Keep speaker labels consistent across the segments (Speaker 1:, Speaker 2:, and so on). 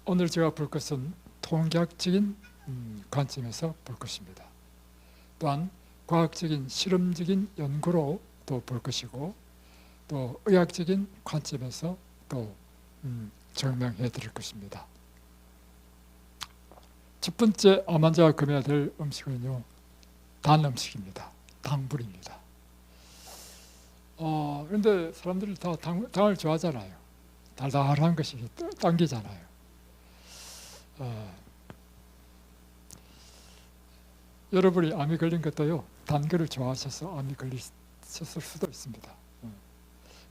Speaker 1: 오늘 제가 볼 것은 통계학적인 관점에서 볼 것입니다. 또한 과학적인 실험적인 연구로 또 볼 것이고, 또 의학적인 관점에서 또 증명해 드릴 것입니다. 첫 번째 암 환자가 금해야 될 음식은요, 단 음식입니다. 당분입니다. 그런데 사람들이 다 당을 좋아하잖아요. 달달한 것이 당기잖아요. 여러분이 암이 걸린 것도요, 단 거를 좋아하셔서 암이 걸리셨을 수도 있습니다.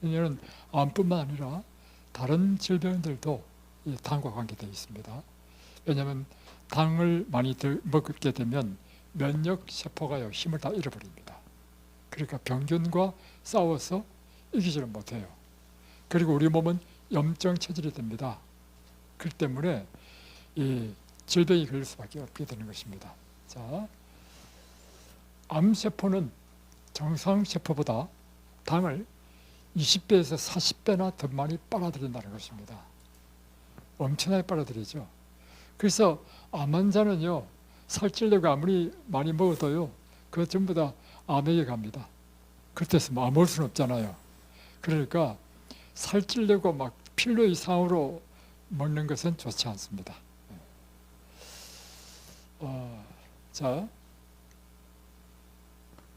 Speaker 1: 왜냐하면 암뿐만 아니라 다른 질병들도 이 당과 관계되어 있습니다. 왜냐하면 당을 많이 먹게 되면 면역 세포가요, 힘을 다 잃어버립니다. 그러니까 병균과 싸워서 이기지를 못해요. 그리고 우리 몸은 염증 체질이 됩니다. 그렇기 때문에 이 질병이 걸릴 수밖에 없게 되는 것입니다. 자, 암세포는 정상세포보다 당을 20배에서 40배나 더 많이 빨아들인다는 것입니다. 엄청나게 빨아들이죠. 그래서 암 환자는요, 살찌려고 아무리 많이 먹어도요, 그거 전부 다 암에게 갑니다. 그렇다고 뭐 먹을 수는 없잖아요. 그러니까 살찌려고 막 필요 이상으로 먹는 것은 좋지 않습니다. 자,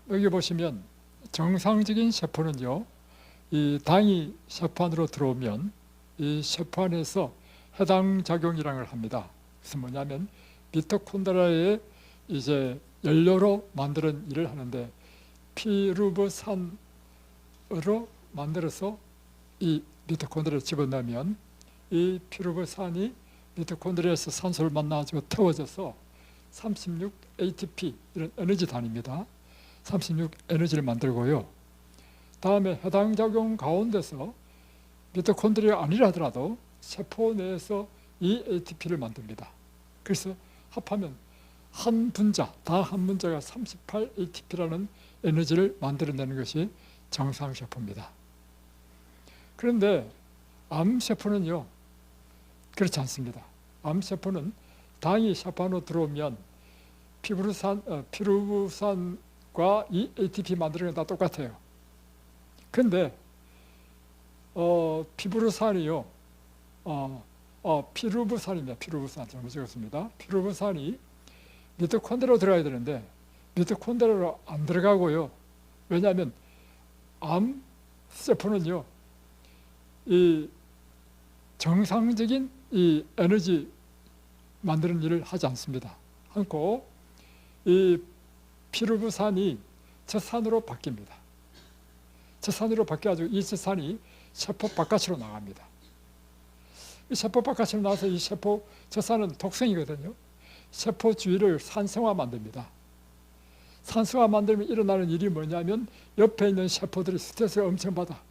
Speaker 1: 여기 보시면 정상적인 세포는요, 이 당이 세포 안으로 들어오면 이 세포 안에서 해당 작용이라는 걸 합니다. 그래서 뭐냐면 미토콘드리아의 이제 연료로 만드는 일을 하는데, 피루브산으로 만들어서 이 미토콘드리아를 집어넣으면 이 피루브산이 미토콘드리아에서 산소를 만나가지고 태워져서 36 ATP, 이런 에너지 단위입니다. 36 에너지를 만들고요. 다음에 해당 작용 가운데서 미토콘드리아가 아니라 하더라도 세포 내에서 이 ATP를 만듭니다. 그래서 합하면 한 분자, 당 한 분자가 38 ATP라는 에너지를 만들어내는 것이 정상세포입니다. 그런데 암세포는요, 그렇지 않습니다. 암세포는 당이 세포 안으로 들어오면 피루브산과 이 ATP 만드는 건 다 똑같아요. 그런데 피루브산이요, 피루브산입니다. 피루브산 잘못 적었습니다. 피루브산이 미토콘드리아로 들어가야 되는데 미토콘드리아로 안 들어가고요. 왜냐하면 암세포는요, 이 정상적인 이 에너지 만드는 일을 하지 않습니다. 않고 이 피루브산이 젖산으로 바뀝니다. 젖산으로 바뀌어가지고 이 젖산이 세포 바깥으로 나갑니다. 이 세포 바깥으로 나와서 이 세포 젖산은 독성이거든요. 세포 주위를 산성화 만듭니다. 산성화 만들면 일어나는 일이 뭐냐면 옆에 있는 세포들이 스트레스를 엄청 받아.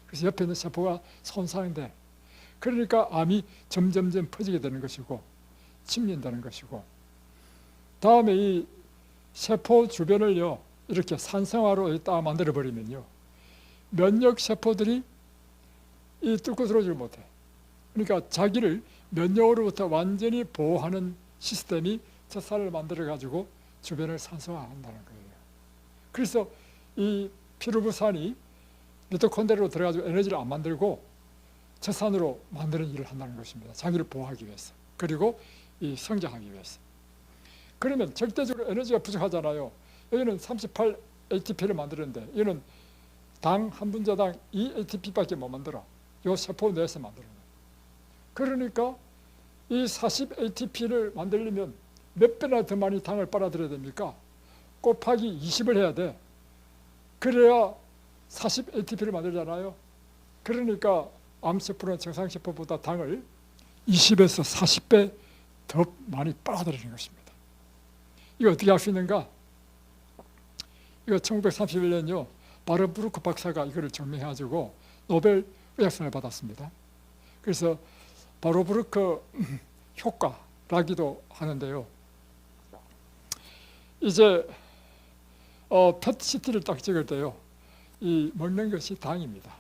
Speaker 1: 그래서 옆에 있는 세포가 손상돼. 그러니까 암이 점점점 퍼지게 되는 것이고 침린다는 것이고, 다음에 이 세포 주변을요, 이렇게 산성화로 딱 만들어 버리면요, 면역 세포들이 이 뚫고 들어오질 못해. 그러니까 자기를 면역으로부터 완전히 보호하는 시스템이 젖살을 만들어 가지고 주변을 산성화한다는 거예요. 그래서 이 피루브산이 미토콘드리아로 들어가지고 에너지를 안 만들고 젖산으로 만드는 일을 한다는 것입니다. 자기를 보호하기 위해서, 그리고 이 성장하기 위해서. 그러면 절대적으로 에너지가 부족하잖아요. 여기는 38 ATP를 만드는데 이거는 당 한 분자당 2 ATP밖에 못 만들어. 이 세포 내에서 만드는 거예요. 그러니까 이 40ATP를 만들려면 몇 배나 더 많이 당을 빨아들여야 됩니까? 곱하기 20을 해야 돼. 그래야 40ATP를 만들잖아요. 그러니까 암세포는 정상세포보다 당을 20에서 40배 더 많이 빨아들이는 것입니다. 이거 어떻게 할 수 있는가? 이거 1931년요 바르부르크 박사가 이거를 증명해가지고 노벨 의학상을 받았습니다. 그래서 바르부르크 효과라기도 하는데요. 이제 PET-CT를 딱 찍을 때요, 이 먹는 것이 당입니다.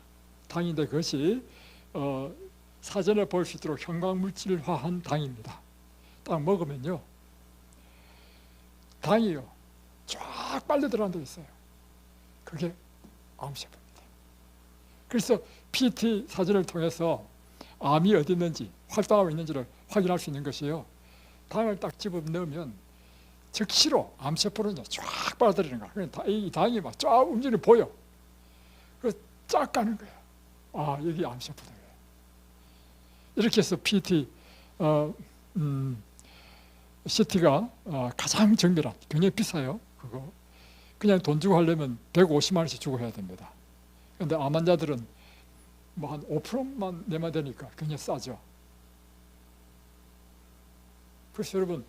Speaker 1: 당인데 그것이 사전에 볼 수 있도록 형광물질화한 당입니다. 딱 먹으면요, 당이요 쫙 빨려 들어간 데 있어요. 그게 암세포입니다. 그래서 PET 사진을 통해서 암이 어디 있는지, 활동하고 있는지를 확인할 수 있는 것이요, 당을 딱 집어넣으면 즉시로 암세포를 쫙 빨아들이는 거야. 그러니까 이 당이 막 쫙 움직이는 보여. 그래서 쫙 가는 거야. 아, 여기 암세포다. 이렇게 해서 PET CT가 가장 정밀한, 굉장히 비싸요. 그거 그냥 돈 주고 하려면 150만 원씩 주고 해야 됩니다. 그런데 암 환자들은 뭐 한 5%만 내면 되니까 굉장히 싸죠. 그래서 여러분,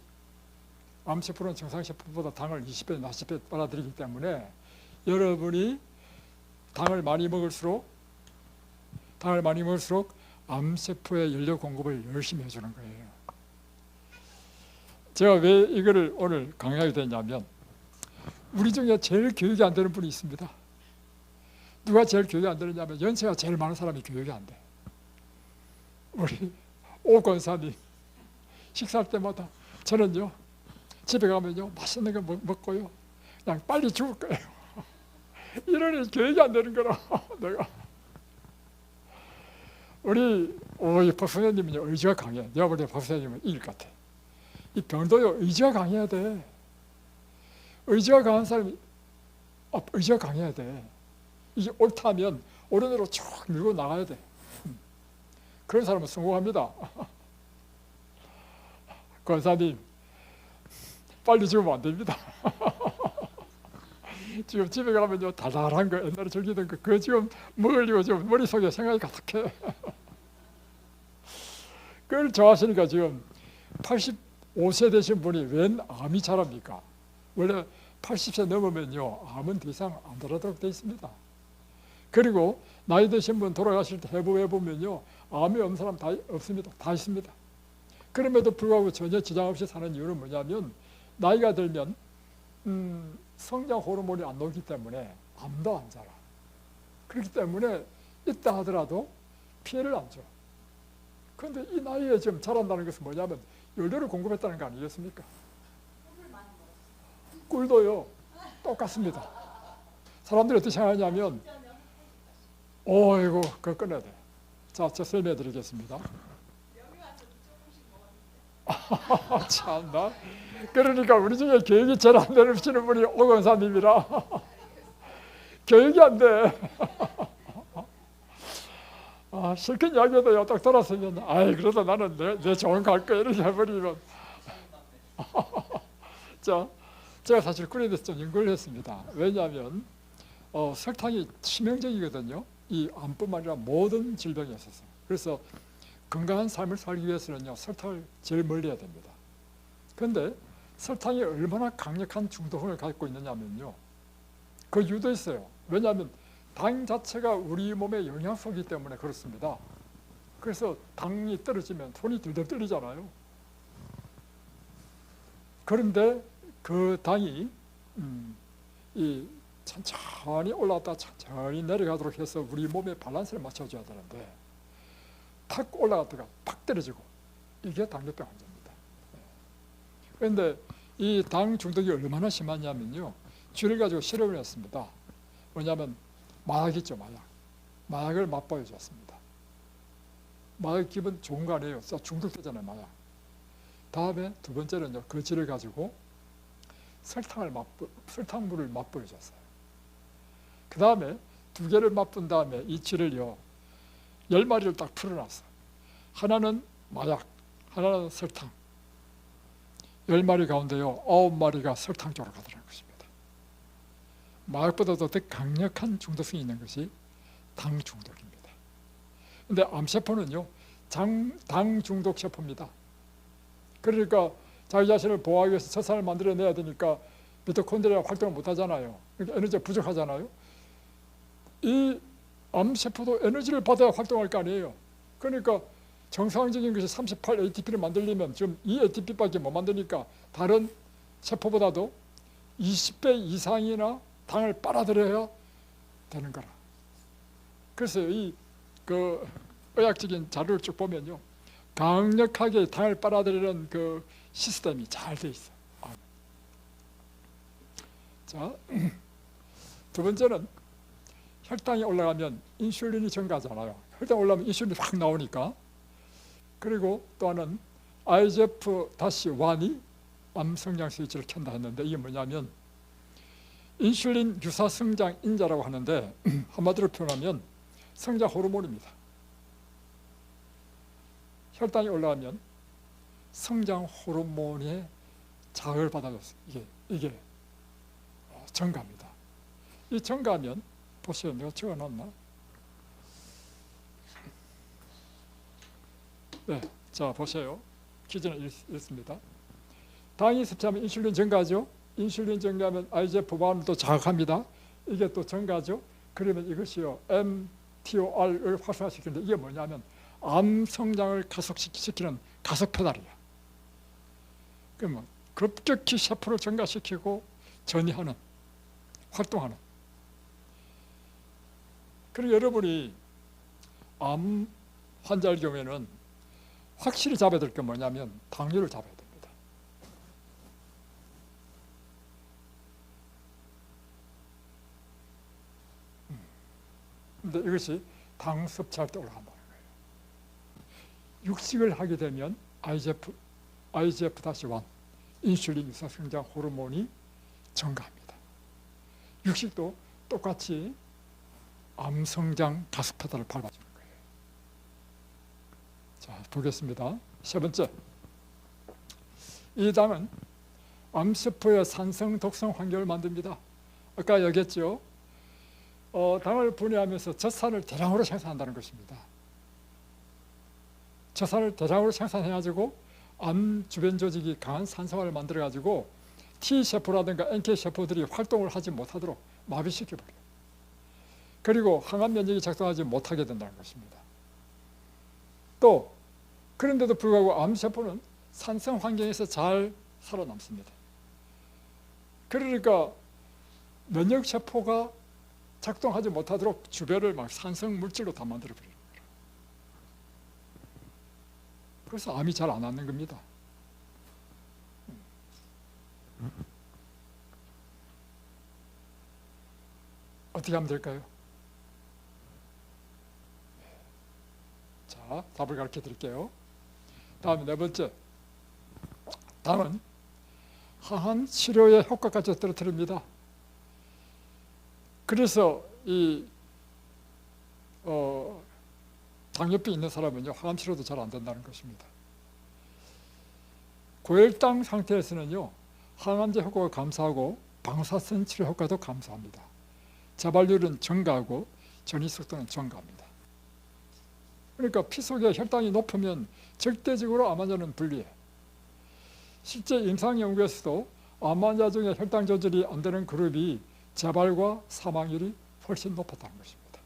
Speaker 1: 암세포는 정상세포보다 당을 20배, 40배 빨아들이기 때문에 여러분이 당을 많이 먹을수록 암세포의 연료 공급을 열심히 해주는 거예요. 제가 왜 이거를 오늘 강의하게 됐냐면, 우리 중에 제일 교육이 안 되는 분이 있습니다. 누가 제일 교육이 안 되느냐면, 연세가 제일 많은 사람이 교육이 안 돼. 우리 오 권사님 식사할 때마다 저는요 집에 가면요 맛있는 거 먹고요 그냥 빨리 죽을 거예요. 이러니 교육이 안 되는 거라. 내가 우리 박 선생님은요 의지가 강해. 내가 볼 때 박 선생님은 이길 것 같아. 이 병도요 의지가 강해야 돼. 의지가 강한 사람이 의지가 강해야 돼. 이게 옳다면 오른으로 쭉 밀고 나가야 돼. 그런 사람은 성공합니다. 권사님 빨리 죽으면 안 됩니다. 지금 집에 가면요 달달한 거, 옛날에 즐기던 거, 그거 지금 먹으려고 지금 머릿속에 생각이 가득해. 그걸 좋아하시니까 지금 85세 되신 분이 웬 암이 자랍니까? 원래 80세 넘으면요 암은 더 이상 안 들어도록 되어 있습니다. 그리고 나이 드신 분 돌아가실 때 해부해 보면요 암이 없는 사람 다 없습니다. 다 있습니다. 그럼에도 불구하고 전혀 지장 없이 사는 이유는 뭐냐면, 나이가 들면 성장 호르몬이 안 나오기 때문에 암도 안 자라. 그렇기 때문에 있다 하더라도 피해를 안 줘. 그런데 이 나이에 지금 자란다는 것은 뭐냐면 연료를 공급했다는 거 아니겠습니까? 꿀도요 똑같습니다. 사람들이 어떻게 생각하냐면, 이거 그거 끊어야 돼. 자, 제가 설명해 드리겠습니다. 참나. 그러니까 우리 중에 교육이 제일 안 되시는 분이 오 권사님이라. 교육이 안 돼. 실컷 이야기해도요 딱 돌아서면 그래도 나는 내 좋은 갈 거야 이렇게 해버리면. 자, 제가 사실 꿀에 대해서 좀 연구를 했습니다. 왜냐하면 설탕이 치명적이거든요. 이 암뿐만 아니라 모든 질병에 있어서. 그래서 건강한 삶을 살기 위해서는요 설탕을 제일 멀리 해야 됩니다. 그런데 설탕이 얼마나 강력한 중독성을 갖고 있느냐면요, 그 이유도 있어요. 왜냐하면 당 자체가 우리 몸의 영양소이기 때문에 그렇습니다. 그래서 당이 떨어지면 손이 들들 떨리잖아요. 그런데 그 당이 이 천천히 올라갔다 천천히 내려가도록 해서 우리 몸의 밸런스를 맞춰줘야 되는데, 탁 올라갔다가 팍 떨어지고, 이게 당뇨병 환자입니다. 그런데 이 당 중독이 얼마나 심하냐면요, 쥐를 가지고 실험을 했습니다. 뭐냐면 마약 있죠, 마약을 맛보여줬습니다. 마약 기분 좋은 거 아니에요. 중독되잖아요, 마약. 다음에 두 번째는요, 그 쥐를 가지고 설탕물을 맛보여줬어요. 그 다음에 두 개를 맛본 다음에 이 쥐를요 10마리를 딱 풀어놨어. 하나는 마약, 하나는 설탕. 10마리 가운데요 9마리가 설탕 쪽으로 가더라는 것입니다. 마약보다도 더 강력한 중독성이 있는 것이 당 중독입니다. 근데 암세포는요 당 중독 세포입니다. 그러니까 자기 자신을 보호하기 위해서 젖산을 만들어내야 되니까 미토콘드리아 활동을 못하잖아요. 그러니까 에너지가 부족하잖아요. 이 암세포도 에너지를 받아야 활동할 거 아니에요. 그러니까 정상적인 것이 38 ATP를 만들려면 지금 2 ATP밖에 못 만드니까 다른 세포보다도 20배 이상이나 당을 빨아들여야 되는 거라. 그래서 그 의학적인 자료를 쭉 보면요 강력하게 당을 빨아들이는 그 시스템이 잘 돼 있어. 자, 두 번째는 혈당이 올라가면 인슐린이 증가하잖아요. 혈당 올라가면 인슐린이 확 나오니까. 그리고 또 하나는 IGF-1이 암 성장 스위치를 켠다 했는데 이게 뭐냐면 인슐린 유사 성장 인자라고 하는데 한마디로 표현하면 성장 호르몬입니다. 혈당이 올라가면 성장 호르몬의 자극을 받아줘서 이게 증가합니다. 이 증가하면 보세요. 내가 적어놨나? 네, 자 보세요. 퀴즈는 이렇습니다. 당이 섭취하면 인슐린 증가하죠. 인슐린 증가하면 IGF-1을 또 자극합니다. 이게 또 증가하죠. 그러면 이것이요 mTOR을 활성화시키는데 이게 뭐냐면 암 성장을 가속시키는 가속 페달이야. 그러면 급격히 세포를 증가시키고 전이하는 활동하는. 그리고 여러분이 암 환자의 경우에는 확실히 잡아야 될 게 뭐냐면 당뇨를 잡아야 됩니다. 근데 이것이 당 섭취할 때 올라간다는 거예요. 육식을 하게 되면 IGF-1 인슐린 유사 성장 호르몬이 증가합니다. 육식도 똑같이 암 성장 가속 페달을 밟아주는 거예요. 자, 보겠습니다. 세 번째, 이 당은 암세포의 산성 독성 환경을 만듭니다. 아까 얘기했죠. 당을 분해하면서 젖산을 대량으로 생산한다는 것입니다. 젖산을 대량으로 생산해가지고 암 주변 조직이 강한 산성화를 만들어가지고 T세포라든가 NK세포들이 활동을 하지 못하도록 마비시켜버려요. 그리고 항암 면역이 작동하지 못하게 된다는 것입니다. 또 그런데도 불구하고 암세포는 산성 환경에서 잘 살아남습니다. 그러니까 면역세포가 작동하지 못하도록 주변을 막 산성 물질로 다 만들어버리는 거예요. 그래서 암이 잘 안 낫는 겁니다. 어떻게 하면 될까요? 자, 답을 가르쳐 드릴게요. 다음 네 번째, 당은 항암 치료의 효과까지 떨어뜨립니다. 그래서 당뇨병 있는 사람은요 항암 치료도 잘 안 된다는 것입니다. 고혈당 상태에서는요 항암제 효과가 감소하고 방사선 치료 효과도 감소합니다. 재발률은 증가하고 전이 속도는 증가합니다. 그러니까 피 속에 혈당이 높으면 절대적으로 암 환자는 불리해. 실제 임상 연구에서도 암 환자 중에 혈당 조절이 안 되는 그룹이 재발과 사망률이 훨씬 높았다는 것입니다.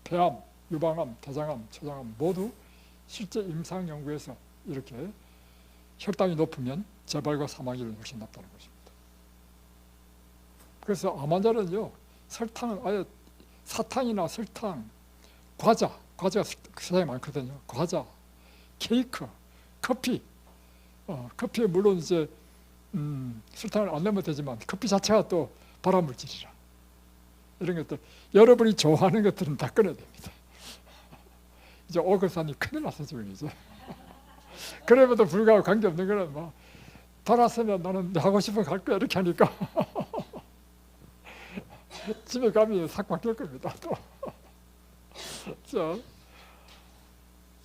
Speaker 1: 폐암, 유방암, 대장암, 췌장암 모두 실제 임상 연구에서 이렇게 혈당이 높으면 재발과 사망률이 훨씬 높다는 것입니다. 그래서 암 환자는요 설탕은 아예 사탕이나 설탕, 과자가 세상에 많거든요. 과자, 케이크, 커피. 커피에 물론 이제 설탕을 안 넣으면 되지만 커피 자체가 또 발암물질이라. 이런 것들 여러분이 좋아하는 것들은 다 끊어야 됩니다. 이제 오글산이 큰일 났어 지금 이제. 그럼에도 불구하고 관계없는 거는 뭐 돌아서면 나는 하고 싶으면 갈 거야 이렇게 하니까 집에 가면 싹 바뀔 겁니다. 또. 자,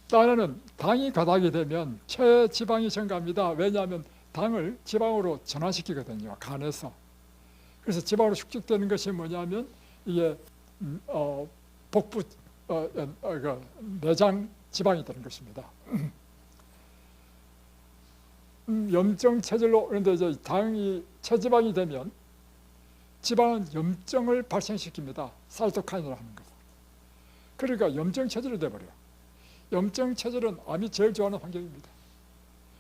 Speaker 1: 또 하나는 당이 가닥이 되면 체지방이 증가합니다. 왜냐하면 당을 지방으로 전환시키거든요, 간에서. 그래서 지방으로 축적되는 것이 뭐냐면 이게 복부 내장 지방이 되는 것입니다. 염증 체질로, 그런데 이제 당이 체지방이 되면 지방은 염증을 발생시킵니다. 사이토카인이라고 하는 것. 그러니까 염증 체질이 돼버려요. 염증 체질은 암이 제일 좋아하는 환경입니다.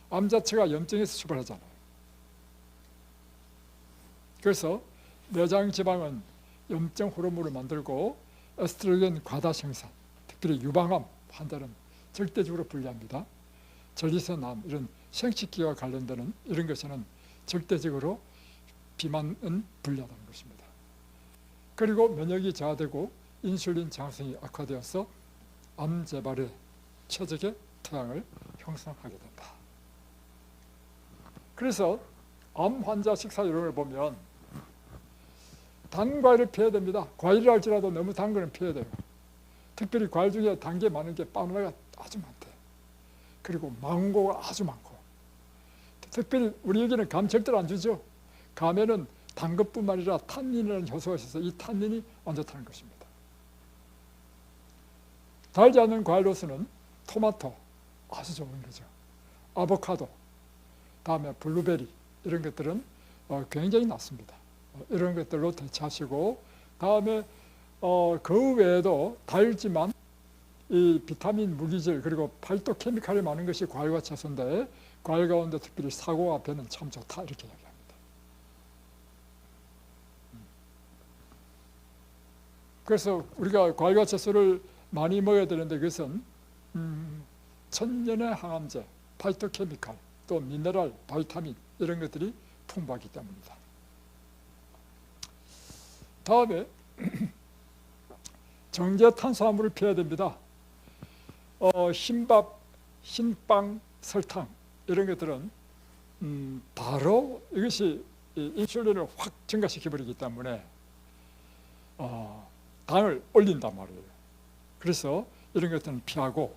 Speaker 1: 암 자체가 염증에서 출발하잖아요. 그래서 내장 지방은 염증 호르몬을 만들고 에스트로겐 과다 생산, 특별히 유방암 환자는 절대적으로 불리합니다. 전리선암, 이런 생식기와 관련되는 이런 것에는 절대적으로 비만은 불리하다는 것입니다. 그리고 면역이 저하되고 인슐린 저항성이 악화되어서 암 재발의 최적의 토양을 형성하게 된다. 그래서 암 환자 식사 요령을 보면 단 과일을 피해야 됩니다. 과일을 할지라도 너무 단 거는 피해야 돼요. 특별히 과일 중에 단 게 많은 게 바나나가 아주 많대. 그리고 망고가 아주 많고, 특별히 우리 여기는 감 절대로 안 주죠. 감에는 단 것뿐만 아니라 탄닌이라는 효소가 있어서 이 탄닌이 안 좋다는 것입니다. 달지 않는 과일로서는 토마토 아주 좋은 거죠. 아보카도, 다음에 블루베리, 이런 것들은 굉장히 낫습니다. 이런 것들로 대체하시고, 다음에 그 외에도 달지만 이 비타민, 무기질, 그리고 팔도케미칼이 많은 것이 과일과 채소인데, 과일 가운데 특별히 사과와 배는 참 좋다, 이렇게 이야기합니다. 그래서 우리가 과일과 채소를 많이 먹어야 되는데, 그것은 천연의 항암제, 파이토케미칼, 또 미네랄, 바이타민, 이런 것들이 풍부하기 때문입니다. 다음에 정제 탄수화물을 피해야 됩니다. 흰밥, 흰빵, 설탕, 이런 것들은 바로 이것이 인슐린을 확 증가시켜버리기 때문에 당을 올린단 말이에요. 그래서 이런 것들은 피하고,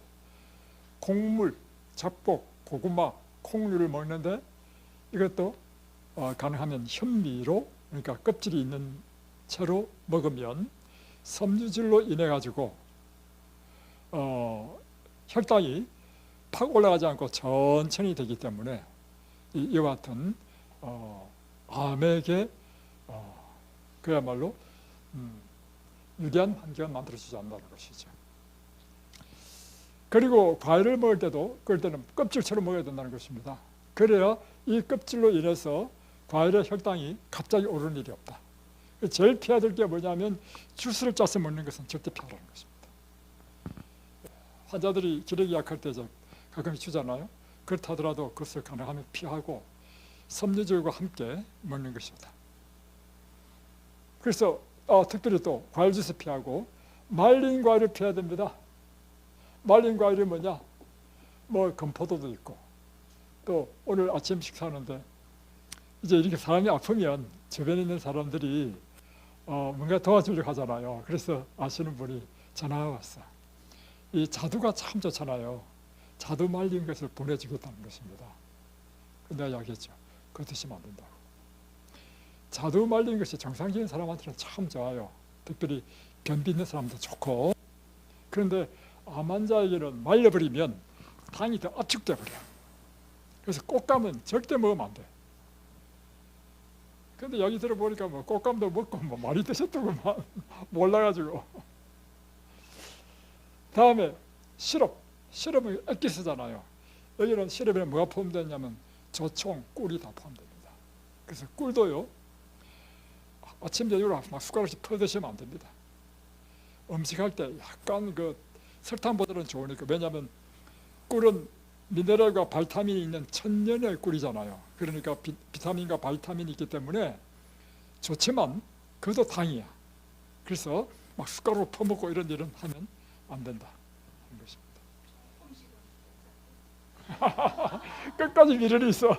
Speaker 1: 곡물, 잡곡, 고구마, 콩류를 먹는데 이것도 가능하면 현미로, 그러니까 껍질이 있는 채로 먹으면 섬유질로 인해 가지고 혈당이 팍 올라가지 않고 천천히 되기 때문에 이와 같은 암에게 그야말로 유리한 환경을 만들어주지 않는다는 것이죠. 그리고 과일을 먹을 때도 그럴 때는 껍질채로 먹어야 된다는 것입니다. 그래야 이 껍질로 인해서 과일의 혈당이 갑자기 오르는 일이 없다. 제일 피해야 될 게 뭐냐면 주스를 짜서 먹는 것은 절대 피하라는 것입니다. 환자들이 기력이 약할 때 가끔 주잖아요. 그렇다 하더라도 그것을 가능하면 피하고 섬유질과 함께 먹는 것입니다. 그래서 특별히 또 과일 주스 피하고 말린 과일을 피해야 됩니다. 말린 과일이 뭐냐? 뭐 건포도도 있고, 또 오늘 아침 식사하는데 이제 이렇게 사람이 아프면 주변에 있는 사람들이 뭔가 도와주려고 하잖아요. 그래서 아시는 분이 전화가 왔어. 이 자두가 참 좋잖아요. 자두 말린 것을 보내주겠다는 것입니다. 내가 이야기했죠. 그거 드시면 안 된다고. 자두 말린 것이 정상적인 사람한테는 참 좋아요. 특별히 변비 있는 사람도 좋고. 그런데 암 환자에게는 말려버리면 당이 더 압축돼 버려. 그래서 꽃감은 절대 먹으면 안 돼. 근데 여기 들어보니까 뭐 꽃감도 먹고 뭐 많이 드셨더구만. 몰라가지고. 다음에 시럽은 액기 쓰잖아요. 여기는 시럽에 뭐가 포함되냐면 조청, 꿀이 다 포함됩니다. 그래서 꿀도요, 아침 저녁으로 막 숟가락씩 퍼 드시면 안 됩니다. 음식할 때 약간 그 설탕보다는 좋으니까. 왜냐하면 꿀은 미네랄과 바이타민이 있는 천연의 꿀이잖아요. 그러니까 비타민과 바이타민이 있기 때문에 좋지만 그것도 당이야. 그래서 막 숟가락으로 퍼먹고 이런 일은 하면 안 된다 하는 것입니다. 끝까지 미련이 있어.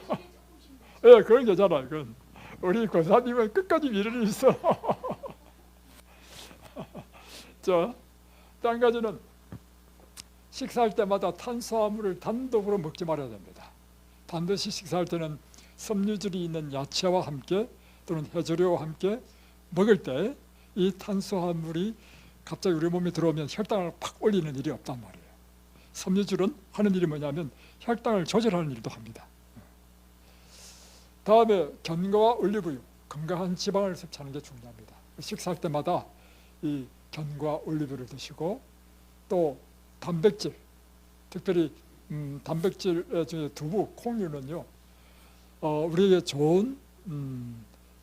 Speaker 1: 예, 그건 괜찮아요. 그건 우리 권사님은 끝까지 미련이 있어. 자, 또 한 가지는 식사할 때마다 탄수화물을 단독으로 먹지 말아야 됩니다. 반드시 식사할 때는 섬유질이 있는 야채와 함께 또는 해조류와 함께 먹을 때 이 탄수화물이 갑자기 우리 몸에 들어오면 혈당을 팍 올리는 일이 없단 말이에요. 섬유질은 하는 일이 뭐냐면 혈당을 조절하는 일도 합니다. 다음에 견과와 올리브유, 건강한 지방을 섭취하는 게 중요합니다. 식사할 때마다 이 견과 올리브유를 드시고 또 단백질, 특별히 단백질 중에 두부, 콩류는요 우리에게 좋은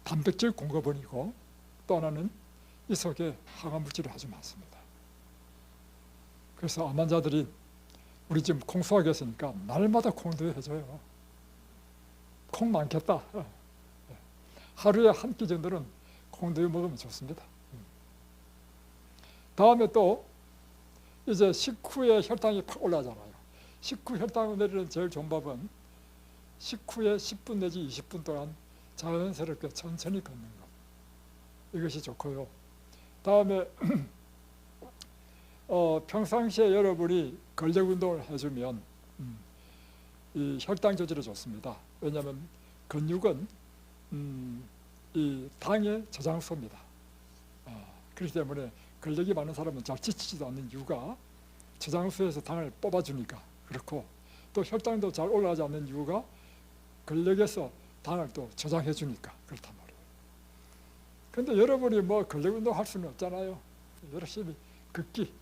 Speaker 1: 단백질 공급원이고 또 하나는 이 속에 항암물질이 아주 많습니다. 그래서 암 환자들이 우리 지금 콩 수확했으니까 날마다 콩두유 해줘요. 콩 많겠다. 하루에 한 끼 정도는 콩두유 먹으면 좋습니다. 다음에 또 이제 식후에 혈당이 팍 올라가잖아요. 식후 혈당을 내리는 제일 좋은 법은 식후에 10분 내지 20분 동안 자연스럽게 천천히 걷는 것. 이것이 좋고요. 다음에 평상시에 여러분이 근력 운동을 해주면 이 혈당 조절에 좋습니다. 왜냐하면 근육은 이 당의 저장소입니다. 그렇기 때문에 근력이 많은 사람은 잘 지치지도 않는 이유가 저장소에서 당을 뽑아주니까 그렇고, 또 혈당도 잘 올라가지 않는 이유가 근력에서 당을 또 저장해 주니까 그렇단 말이에요. 그런데 여러분이 뭐 근력 운동 할 수는 없잖아요. 열심히 걷기,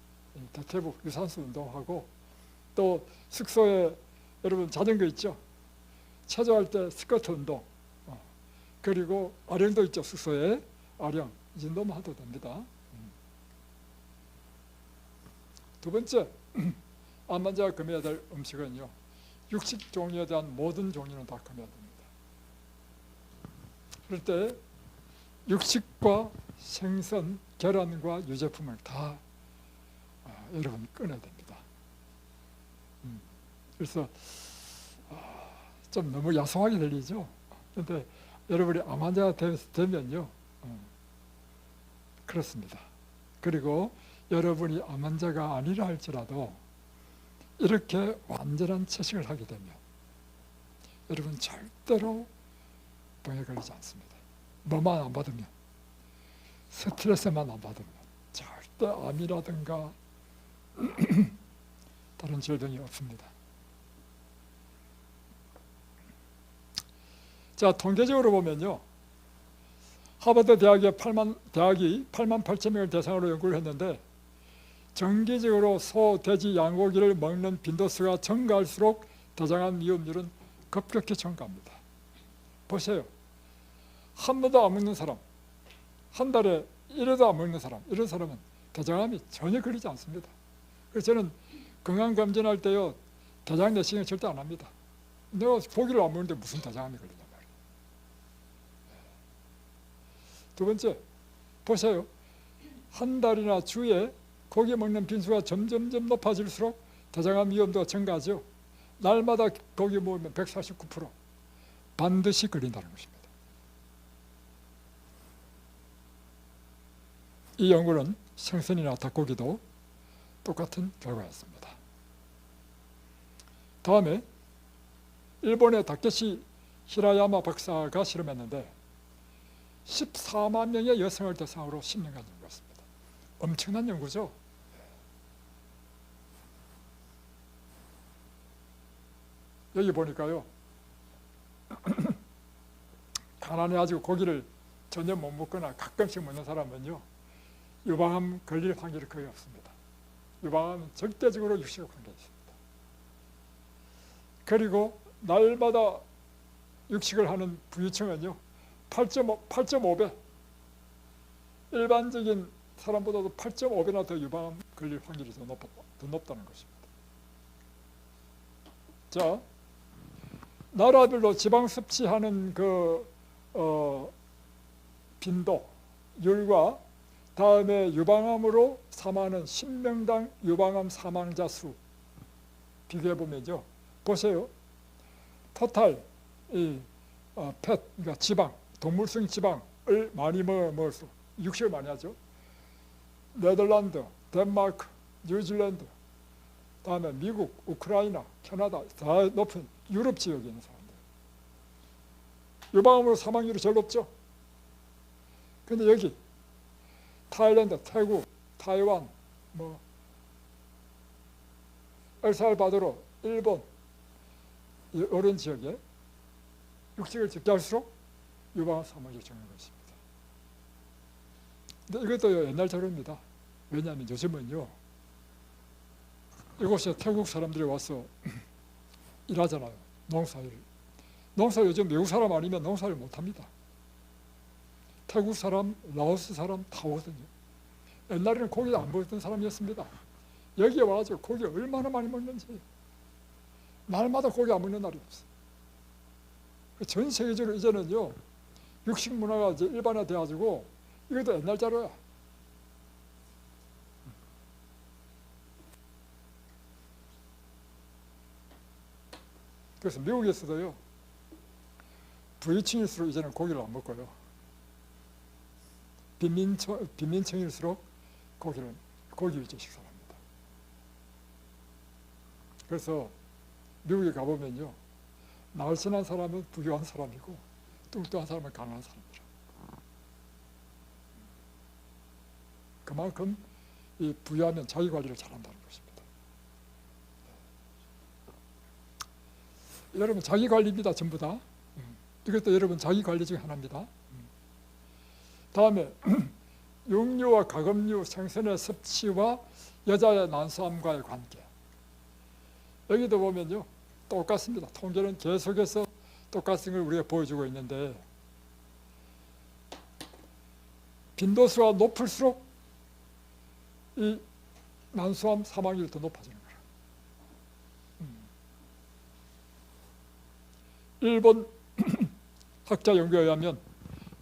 Speaker 1: 대퇴부, 유산소 운동하고 또 숙소에 여러분 자전거 있죠? 체조할 때 스쿼트 운동, 그리고 아령도 있죠. 숙소에 아령, 이 정도만 해도 됩니다. 두 번째, 암 환자가 금해야 될 음식은요, 육식 종류에 대한 모든 종류는 다 금해야 됩니다. 그럴 때 육식과 생선, 계란과 유제품을 다 여러분 끊어야 됩니다. 그래서 좀 너무 야속하게 들리죠. 그런데 여러분이 암 환자가 되면요, 그렇습니다. 그리고 여러분이 암 환자가 아니라 할지라도 이렇게 완전한 채식을 하게 되면 여러분 절대로 병에 걸리지 않습니다. 뭐만 안 받으면, 스트레스만 안 받으면 절대 암이라든가 다른 질병이 없습니다. 자, 통계적으로 보면요, 하버드 대학이 8만 8천 명을 대상으로 연구를 했는데 정기적으로 소, 돼지, 양고기를 먹는 빈도수가 증가할수록 대장암 위험률은 급격히 증가합니다. 보세요. 한 번도 안 먹는 사람, 한 달에 1회도 안 먹는 사람, 이런 사람은 대장암이 전혀 걸리지 않습니다. 그래서 저는 건강검진할 때요, 대장 내시경 절대 안 합니다. 내가 고기를 안 먹는데 무슨 대장암이 걸리냐 말이에요. 두 번째, 보세요. 한 달이나 주에 고기 먹는 빈수가 점점점 높아질수록 대장암 위험도가 증가하죠. 날마다 고기 먹으면 149% 반드시 걸린다는 것입니다. 이 연구는 생선이나 닭고기도 똑같은 결과였습니다. 다음에 일본의 다케시 히라야마 박사가 실험했는데 14만 명의 여성을 대상으로 10년간 연구했습니다. 엄청난 연구죠. 여기 보니까요, 가난해가지고 고기를 전혀 못 먹거나 가끔씩 먹는 사람은요, 유방암 걸릴 확률이 거의 없습니다. 유방암은 절대적으로 육식에 관계가 있습니다. 그리고 날마다 육식을 하는 부유층은요, 8.5배, 일반적인 사람보다도 8.5배나 더 유방암 걸릴 확률이 더 높다는 것입니다. 자, 나라별로 지방 섭취하는 그 빈도율과 다음에 유방암으로 사망하는 10명당 유방암 사망자 수 비교해 보면요, 보세요. 토탈 그러니까 지방, 동물성 지방을 많이 먹을수록 육식을 많이 하죠. 네덜란드, 덴마크, 뉴질랜드, 다음에 미국, 우크라이나, 캐나다 다 높은 유럽 지역에 있는 사람들. 유방암으로 사망률이 제일 높죠. 근데 여기 타일랜드, 태국, 타이완, 뭐 엘살바도르, 일본 이런 지역에 육식을 적게 할수록 유방암 사망률이 적는 것입니다. 근데 이것도 옛날 자료입니다. 왜냐하면 요즘은요, 이곳에 태국 사람들이 와서 일하잖아요. 농사일. 농사 요즘 외국 사람 아니면 농사를 못합니다. 태국 사람, 라오스 사람 다 오거든요. 옛날에는 고기 안 먹었던 사람이었습니다. 여기에 와가지고 고기 얼마나 많이 먹는지 날마다 고기 안 먹는 날이 없어요. 전 세계적으로 이제는요, 육식 문화가 이제 일반화돼가지고 이것도 옛날 자료야. 그래서 미국에서도요, 부유층일수록 이제는 고기를 안 먹고요, 빈민층일수록 고기 위주 식사합니다. 그래서 미국에 가보면요, 날씬한 사람은 부유한 사람이고 뚱뚱한 사람은 가난한 사람이라. 그만큼 이 부유하면 자기 관리를 잘한다는 것입니다. 여러분, 자기 관리입니다. 전부 다. 이것도 여러분 자기 관리 중 하나입니다. 다음에 육류와 가금류 생선의 섭취와 여자의 난소암과의 관계. 여기도 보면요, 똑같습니다. 통계는 계속해서 똑같은 걸 우리가 보여주고 있는데, 빈도수가 높을수록 이 난소암 사망률이 더 높아지는 거예요. 일본 학자 연구에 의하면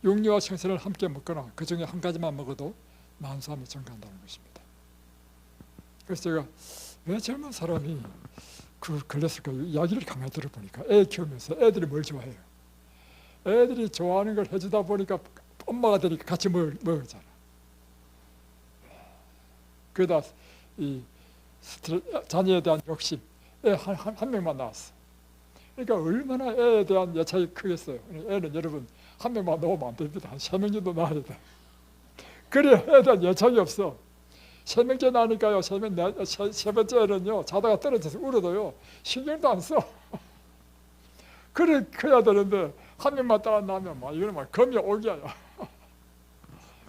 Speaker 1: 육류와 생선을 함께 먹거나 그 중에 한 가지만 먹어도 난소암이 증가한다는 것입니다. 그래서 제가 왜 젊은 사람이 걸렸을까 이야기를 가만히 들어보니까, 애 키우면서 애들이 뭘 좋아해요? 애들이 좋아하는 걸 해주다 보니까 엄마가 되니까 같이 먹잖아. 그러다 이 자녀에 대한 욕심, 애 한 명만 낳았어. 그러니까 얼마나 애에 대한 애착이 크겠어요. 애는 여러분 한 명만 낳으면 안 됩니다. 한 3명 정도 낳아야 돼. 그래, 애에 대한 애착이 없어. 3명째 낳으니까요, 세 번째는요, 자다가 떨어져서 울어도요, 신경도 안 써. 그래, 커야 되는데, 한 명만 따라 낳으면, 이거는 검이 오기야.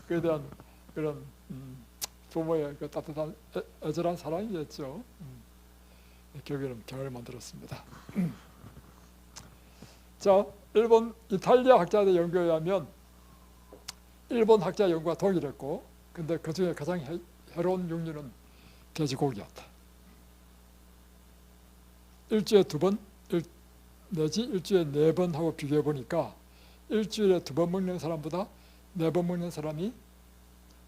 Speaker 1: 그에 대한 그런, 부모의 그 따뜻한, 애절한 사랑이겠죠. 결국에는 병을 만들었습니다. 자, 일본, 이탈리아 학자들 연구에 의하면, 일본 학자 연구가 동일했고, 근데 그 중에 가장 해로운 육류는 돼지고기였다. 일주일에 2번 내지 일주일에 4번 하고 비교해 보니까 일주일에 2번 먹는 사람보다 4번 먹는 사람이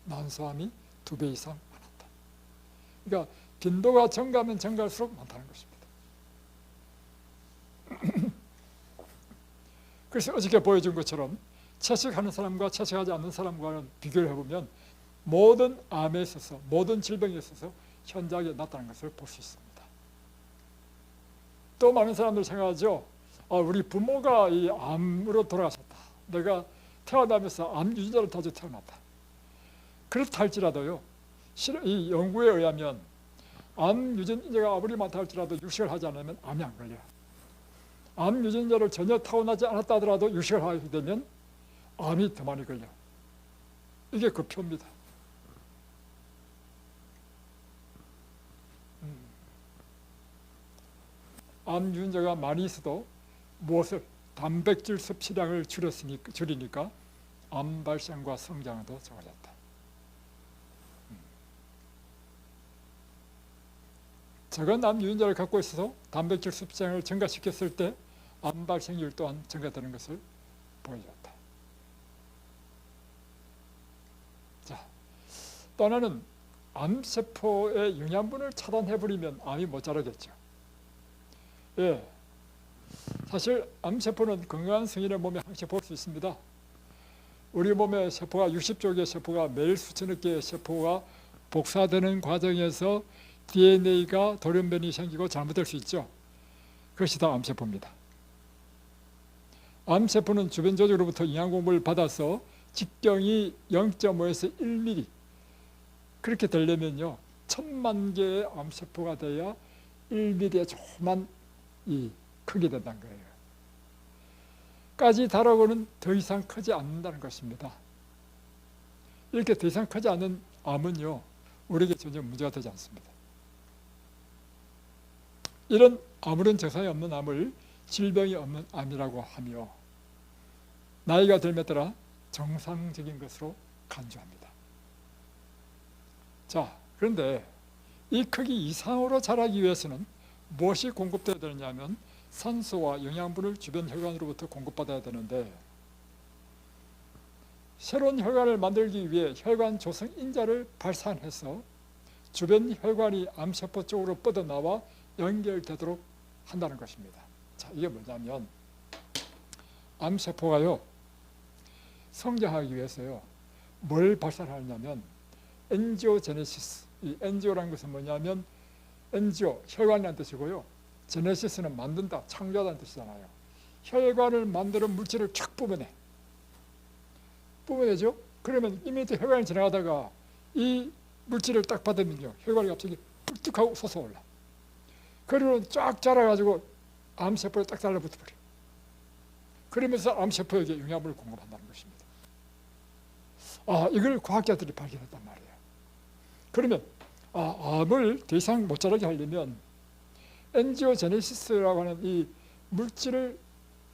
Speaker 1: 난소암이 2배 이상 많았다. 그러니까 빈도가 증가하면 증가할수록 많다는 것입니다. 그래서 어저께 보여준 것처럼 채식하는 사람과 채식하지 않는 사람과는 비교를 해보면 모든 암에 있어서, 모든 질병에 있어서 현저하게 나타나는 것을 볼 수 있습니다. 또 많은 사람들 생각하죠. 우리 부모가 이 암으로 돌아가셨다. 내가 태어나면서 암 유전자를 가지고 태어났다. 그렇다 할지라도요, 이 연구에 의하면 암 유전자가 아무리 많다 할지라도 육식을 하지 않으면 암이 안 걸려요. 암 유전자를 전혀 타고나지 않았다 하더라도 육식을 하게 되면 암이 더 많이 걸려. 이게 그 표입니다. 암 유전자가 많이 있어도 무엇을 단백질 섭취량을 줄이니까 암 발생과 성장은 더 적어졌다. 적은 암 유전자를 갖고 있어서 단백질 섭취량을 증가시켰을 때 암 발생률 또한 증가되는 것을 보여줬다. 자, 또 하나는 암세포의 영양분을 차단해버리면 암이 못 자라겠죠. 예, 사실 암세포는 건강한 성인의 몸에 항상 볼 수 있습니다. 우리 몸의 세포가 60조 개의 세포가 매일 수천억 개의 세포가 복사되는 과정에서 DNA가 돌연변이 생기고 잘못될 수 있죠. 그것이 다 암세포입니다. 암세포는 주변 조직으로부터 영양 공급을 받아서 직경이 0.5에서 1mm 그렇게 되려면요 1000만 개의 암세포가 돼야 1mm의 조그만 이 크게 된다는 거예요. 까지 달하고는 더 이상 크지 않는다는 것입니다. 이렇게 더 이상 크지 않는 암은요 우리에게 전혀 문제가 되지 않습니다. 이런 아무런 증상이 없는 암을 질병이 없는 암이라고 하며 나이가 들에 따라 정상적인 것으로 간주합니다. 자, 그런데 이 크기 이상으로 자라기 위해서는 무엇이 공급되어야 되느냐면 산소와 영양분을 주변 혈관으로부터 공급받아야 되는데 새로운 혈관을 만들기 위해 혈관 조성 인자를 발산해서 주변 혈관이 암세포 쪽으로 뻗어나와 연결되도록 한다는 것입니다. 자, 이게 뭐냐면 암세포가요 성장하기 위해서요 뭘 발산하느냐면 엔지오제네시스. 이 엔지오라는 것은 뭐냐면 엔지오 혈관이라는 뜻이고요 제네시스는 만든다 창조하다는 뜻이잖아요. 혈관을 만드는 물질을 쫙 뿜어내죠. 그러면 이미터 혈관을 지나가다가 이 물질을 딱 받으면요 혈관이 갑자기 뿔뚝하고 솟아올라. 그리고 쫙 자라가지고 암세포에 딱 달라붙어버려. 그러면서 암세포에게 영양분을 공급한다는 것입니다. 이걸 과학자들이 발견했단 말이에요. 그러면 암을 더 이상 못 자라게 하려면 엔지오제네시스라고 하는 이 물질을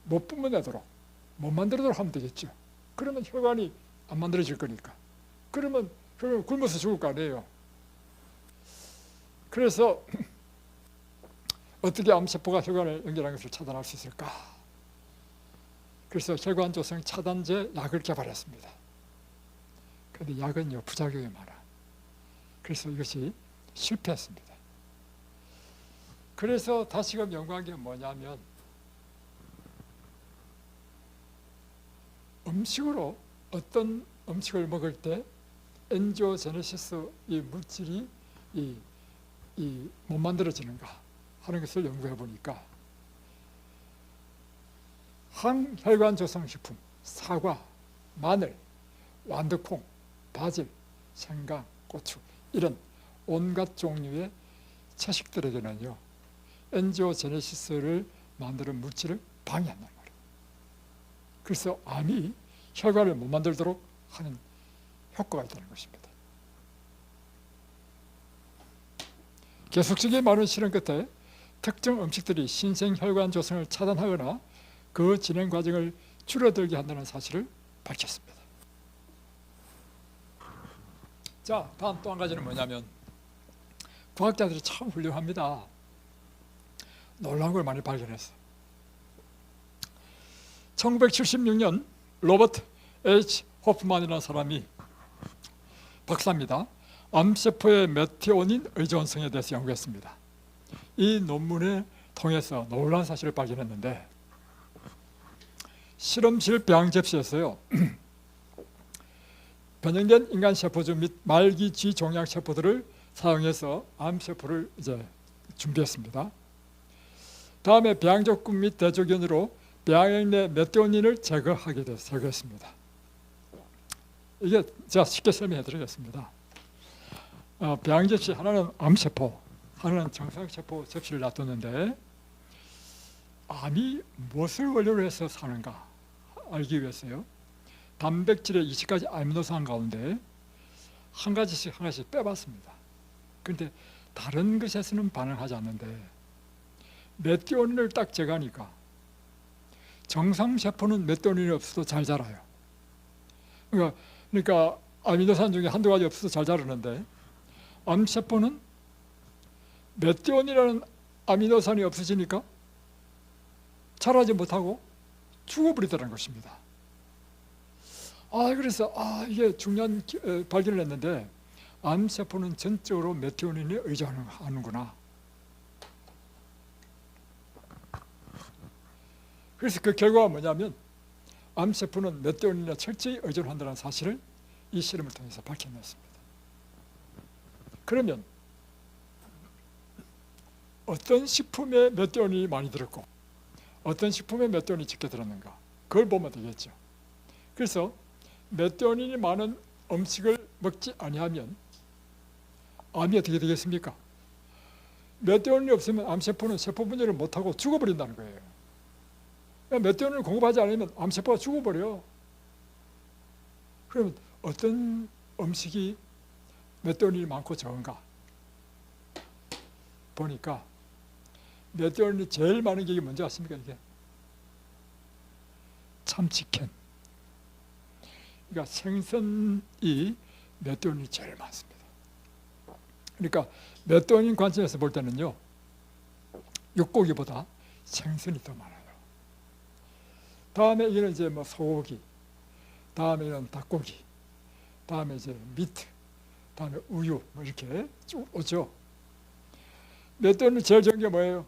Speaker 1: 못 뿜어내도록 못 만들도록 하면 되겠죠. 그러면 혈관이 안 만들어질 거니까. 그러면 굶어서 죽을 거 아니에요. 그래서 어떻게 암세포가 혈관을 연결하는 것을 차단할 수 있을까? 그래서 혈관 조성 차단제 약을 개발했습니다. 그런데 약은요 부작용이 많아. 그래서 이것이 실패했습니다. 그래서 다시금 연구한 게 뭐냐면 음식으로 어떤 음식을 먹을 때 엔지오제네시스 이 물질이 못 만들어지는가 하는 것을 연구해 보니까 항혈관 조성 식품, 사과, 마늘, 완두콩, 바질, 생강, 고추 이런 온갖 종류의 채식들에게는요 엔지오제네시스를 만드는 물질을 방해한단 말이에요. 그래서 암이 혈관을 못 만들도록 하는 효과가 있다는 것입니다. 계속적인 많은 실험 끝에 특정 음식들이 신생혈관 조성을 차단하거나 그 진행 과정을 줄어들게 한다는 사실을 밝혔습니다. 자, 다음 또 한 가지는 뭐냐면 과학자들이 참 훌륭합니다. 놀라운 걸 많이 발견했어요. 1976년 로버트 H. 호프만이라는 사람이 박사입니다. 암세포의 메티오닌 의존성에 대해서 연구했습니다. 이 논문을 통해서 놀라운 사실을 발견했는데 실험실 배양 접시에서요 변형된 인간 세포주 및 말기 쥐종양 세포들을 사용해서 암세포를 이제 준비했습니다. 다음에 배양조금 및 대조견으로 배양액 내 메티오닌을 제거했습니다. 이게 제가 쉽게 설명해 드리겠습니다. 배양 접시 하나는 암세포, 하나는 정상세포 접시를 놔뒀는데 암이 무엇을 원료로 해서 사는가 알기 위해서요. 단백질의 20가지 아미노산 가운데 한 가지씩 빼봤습니다. 그런데 다른 것에서는 반응하지 않는데 메티오닌을 딱 제거하니까 정상세포는 메티오닌이 없어도 잘 자라요. 그러니까 아미노산 중에 한두 가지 없어도 잘 자라는데 암세포는 메티오닌이라는 아미노산이 없어지니까 자라지 못하고 죽어버리더라는 것입니다. 그래서 이게 중요한 발견을 했는데 암세포는 전적으로 메티오닌에 의존하는구나. 그래서 그 결과가 뭐냐면 암세포는 메티오닌에 철저히 의존한다는 사실을 이 실험을 통해서 밝혀냈습니다. 그러면 어떤 식품에 몇 대 원이 많이 들었고 어떤 식품에 몇 대 원이 적게 들었는가, 그걸 보면 되겠죠. 그래서 몇 대 원이 많은 음식을 먹지 아니하면 암이 어떻게 되겠습니까? 몇 대 원이 없으면 암세포는 세포 분열을 못하고 죽어버린다는 거예요. 몇 대 원을 공급하지 않으면 암세포가 죽어버려. 그러면 어떤 음식이 몇 대 원이 많고 적은가 보니까 몇 대 원이 제일 많은 게 뭔지 아십니까? 이게 참치캔. 그러니까 생선이 몇 대 원이 제일 많습니다. 그러니까 몇 대 원인 관점에서 볼 때는요, 육고기보다 생선이 더 많아요. 다음에 이는 이제 뭐 소고기, 다음에는 닭고기, 다음에 이제 미트, 다음에 우유, 뭐 이렇게 쭉 오죠. 몇 대 원이 제일 적은 게 뭐예요?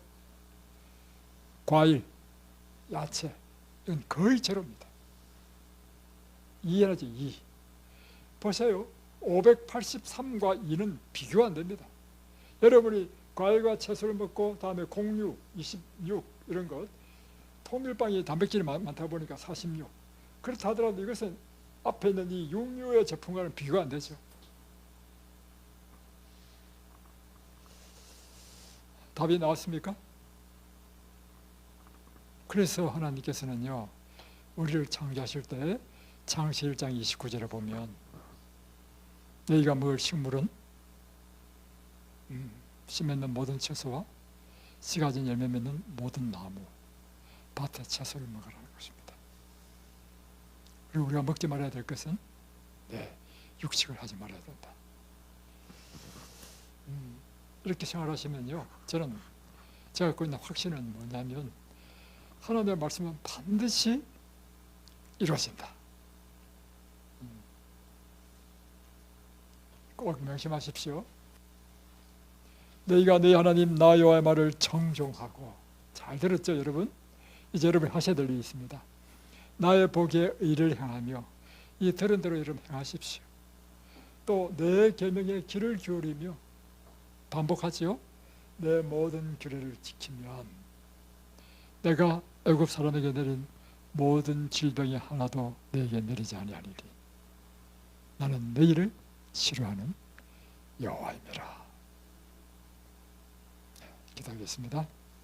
Speaker 1: 과일, 야채, 이건 거의 제로입니다. 2라죠, 2. 보세요. 583과 2는 비교가 안 됩니다. 여러분이 과일과 채소를 먹고 다음에 곡류 26 이런 것, 통밀빵이 단백질이 많다 보니까 46. 그렇다 하더라도 이것은 앞에 있는 이 육류의 제품과는 비교가 안 되죠. 답이 나왔습니까? 그래서 하나님께서는요, 우리를 창조하실 때 창세기 1장 29절에 보면 너희가 먹을 식물은 씨 맺는 모든 채소와 씨 가진 열매 맺는 모든 나무, 밭의 채소를 먹으라는 것입니다. 그리고 우리가 먹지 말아야 될 것은 육식을 하지 말아야 된다. 이렇게 생각하시면요, 저는 제가 갖고 있는 확신은 뭐냐면 하나님의 말씀은 반드시 이루어진다. 꼭 명심하십시오. 너희가 너희 하나님 나 여호와의 말을 정종하고, 잘 들었죠 여러분? 이제 여러분이 하셔야 될 일이 있습니다. 나의 보기에 의를 행하며 이 들은 대로 여러분 행하십시오. 또 내 계명에 귀를 기울이며, 반복하지요. 내 모든 규례를 지키면 내가 애굽 사람에게 내린 모든 질병이 하나도 내게 내리지 아니하리니 나는 너희를 치료하는 여호와임이라. 기도하겠습니다.